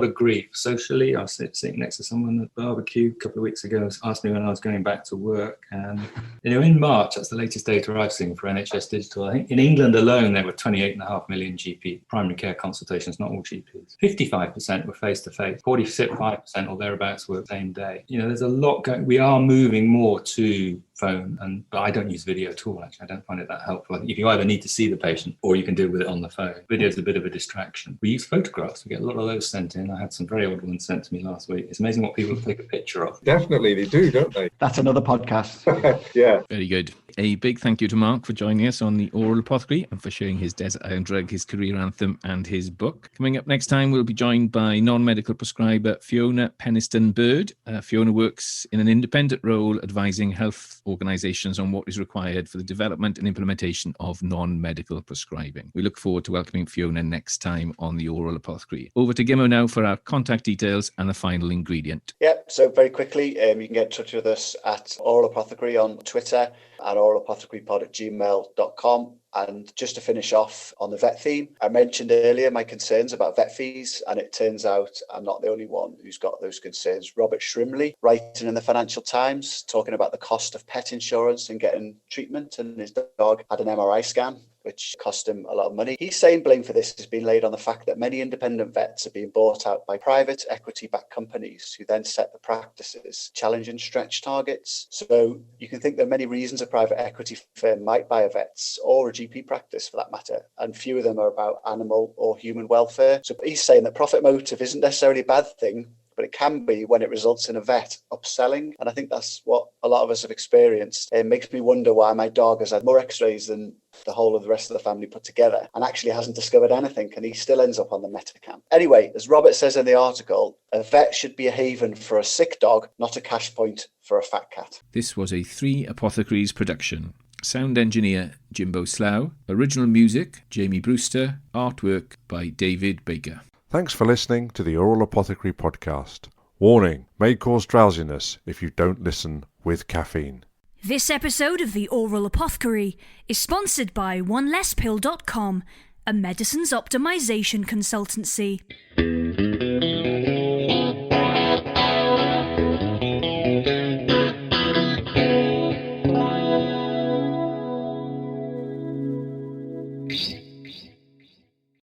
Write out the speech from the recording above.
of grief socially. I was sitting next to someone at the barbecue a couple of weeks ago, asked me when I was going back to work. And, in March, that's the latest data I've seen for NHS Digital. I think in England alone, there were 28.5 million GP primary care consultations, not all GPs. 55% were face-to-face, 45% or thereabouts were same day. There's a lot going. We are moving more to phone, but I don't use video at all, actually. I don't find it that helpful. I think if you either need to see the patient or you can deal with it on the phone. Video is a bit of a distraction. We use photographs. We get a lot of those sent in. I had some very old ones sent to me last week. It's amazing what people take a picture of. Definitely, they do, don't they? That's another podcast. Yeah. Very good. A big thank you to Mark for joining us on the Oral Apothecary and for sharing his desert island drug, his career anthem and his book. Coming up next time, we'll be joined by non-medical prescriber Fiona Penniston-Bird. Fiona works in an independent role advising health organisations on what is required for the development and implementation of non-medical prescribing. We look forward to welcoming Fiona next time on the Oral Apothecary. Over to Gimmo now for our contact details and the final ingredient. Yep, so very quickly, you can get in touch with us at Oral Apothecary on Twitter and oralapothecarypod@gmail.com. And just to finish off on the vet theme, I mentioned earlier my concerns about vet fees, and it turns out I'm not the only one who's got those concerns. Robert Shrimley, writing in the Financial Times, talking about the cost of pet insurance and getting treatment, and his dog had an MRI scan, which cost him a lot of money. He's saying blame for this has been laid on the fact that many independent vets are being bought out by private equity-backed companies who then set the practices, challenging stretch targets. So you can think there are many reasons a private equity firm might buy a vet's or a GP practice for that matter, and few of them are about animal or human welfare. So he's saying that profit motive isn't necessarily a bad thing, but it can be when it results in a vet upselling. And I think that's what a lot of us have experienced. It makes me wonder why my dog has had more x-rays than the whole of the rest of the family put together and actually hasn't discovered anything, and he still ends up on the Metacam. Anyway, as Robert says in the article, a vet should be a haven for a sick dog, not a cash point for a fat cat. This was a 3 Apothecaries production. Sound engineer Jimbo Slough. Original music Jamie Brewster. Artwork by David Baker. Thanks for listening to the Oral Apothecary podcast. Warning, may cause drowsiness if you don't listen with caffeine. This episode of the Oral Apothecary is sponsored by onelesspill.com, a medicines optimization consultancy.